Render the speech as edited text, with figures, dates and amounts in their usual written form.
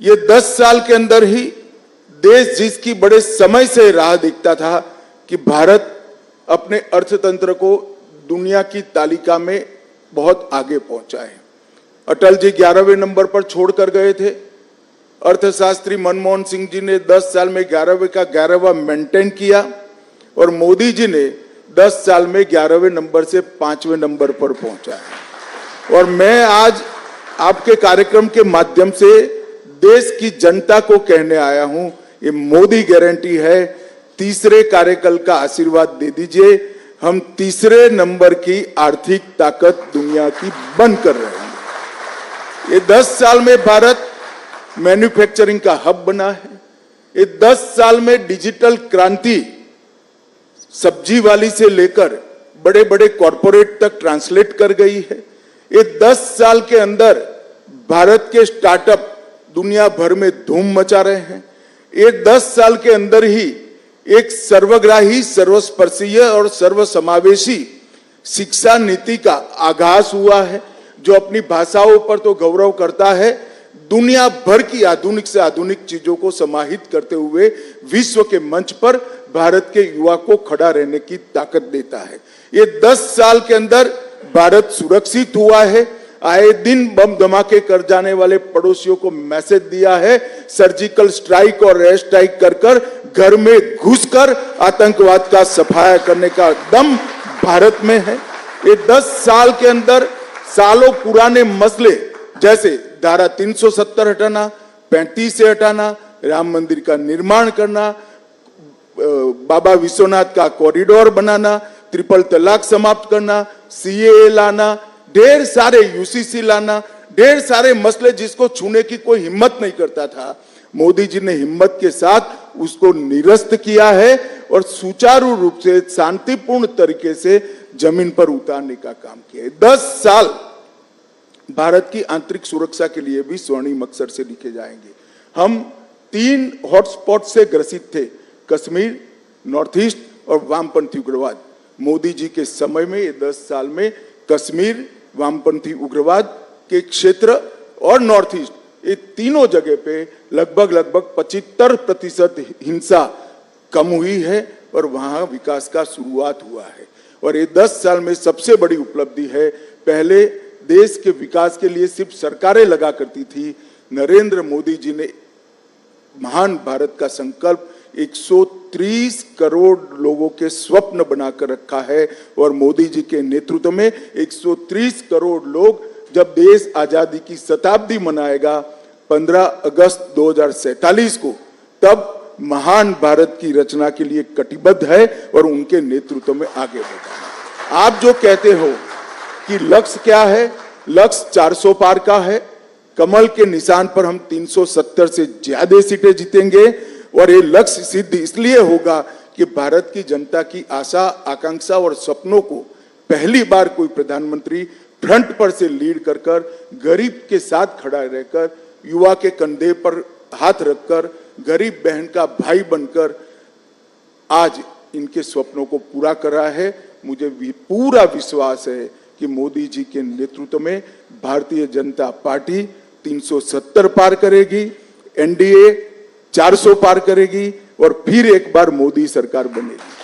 ये 10 साल के अंदर ही देश जिसकी बड़े समय से राह देखता था कि भारत अपने अर्थतंत्र को दुनिया की तालिका में बहुत आगे पहुंचा है। अटल जी 11वें नंबर पर छोड़कर गए थे। अर्थशास्त्री मनमोहन सिंह जी ने 10 साल में 11वें का 11वां मेंटेन किया और मोदी जी ने 10 साल में 11वें नंबर से 5वें नंबर पर पहुंचा है। और मैं आज आपके कार्यक्रम के माध्यम से देश की जनता को कहने आया हूं, ये मोदी गारंटी है, तीसरे कार्यकाल का आशीर्वाद दे दीजिए। हम तीसरे नंबर की आर्थिक ताकत दुनिया की बन कर रहे हैं। ये 10 साल में भारत मैन्युफैक्चरिंग का हब बना है। ये 10 साल में डिजिटल क्रांति सब्जी वाली से लेकर बड़े बड़े कॉरपोरेट तक ट्रांसलेट कर गई है। ये 10 साल के अंदर भारत के स्टार्टअप दुनिया भर में धूम मचा रहे हैं। ये 10 साल के अंदर ही एक सर्वग्राही, सर्वस्पर्शीय और सर्वसमावेशी शिक्षा नीति का आगाज हुआ है, जो अपनी भाषाओं पर तो गौरव करता है, दुनिया भर की आधुनिक से आधुनिक चीजों को समाहित करते हुए विश्व के मंच पर भारत के युवा को खड़ा रहने की ताकत देता है। ये 10 साल के अंदर भारत सुरक्षित हुआ है। आए दिन बम धमाके कर जाने वाले पड़ोसियों को मैसेज दिया है, सर्जिकल स्ट्राइक और एयर स्ट्राइक कर कर घर में घुसकर आतंकवाद का सफाया करने का दम भारत में है। ये 10 साल के अंदर सालों पुराने मसले जैसे धारा 370 हटाना, 35 से हटाना, राम मंदिर का निर्माण करना, बाबा विश्वनाथ का कॉरिडोर बनाना, ट्रिपल तलाक समाप्त करना, सीएए लाना, ढेर सारे यूसीसी लाना, ढेर सारे मसले जिसको छूने की कोई हिम्मत नहीं करता था, मोदी जी ने हिम्मत के साथ उसको निरस्त किया है और सुचारू रूप से शांतिपूर्ण तरीके से जमीन पर उतारने का काम किया है। 10 साल भारत की आंतरिक सुरक्षा के लिए भी स्वर्णिम अक्षर से लिखे जाएंगे। हम 3 हॉटस्पॉट से ग्रसित थे, कश्मीर, नॉर्थ ईस्ट और वामपंथी उग्रवाद। मोदी जी के समय में ये 10 साल में कश्मीर, वामपंथी उग्रवाद के क्षेत्र और नॉर्थ ईस्ट, ये तीनों जगह पे लगभग 75% हिंसा कम हुई है और वहां विकास का शुरुआत हुआ है। और ये 10 साल में सबसे बड़ी उपलब्धि है, पहले देश के विकास के लिए सिर्फ सरकारें लगा करती थी, नरेंद्र मोदी जी ने महान भारत का संकल्प 130 करोड़ लोगों के स्वप्न बनाकर रखा है और मोदी जी के नेतृत्व में 130 करोड़ लोग जब देश आजादी की शताब्दी मनाएगा 15 अगस्त 2047 को, तब महान भारत की रचना के लिए कटिबद्ध है और उनके नेतृत्व में आगे बढ़ेगा। आप जो कहते हो कि लक्ष्य क्या है, लक्ष्य 400 पार का है। कमल के निशान पर हम 370 से ज्यादा सीटें जीतेंगे और ये लक्ष्य सिद्ध इसलिए होगा कि भारत की जनता की आशा, आकांक्षा और सपनों को पहली बार कोई प्रधानमंत्री फ्रंट पर से लीड कर कर, गरीब के साथ खड़ा रहकर, युवा के कंधे पर हाथ रखकर, गरीब बहन का भाई बनकर आज इनके सपनों को पूरा कर रहा है। मुझे भी पूरा विश्वास है कि मोदी जी के नेतृत्व में भारतीय जनता पार्टी 370 पार करेगी, एनडीए 400 पार करेगी और फिर एक बार मोदी सरकार बनेगी।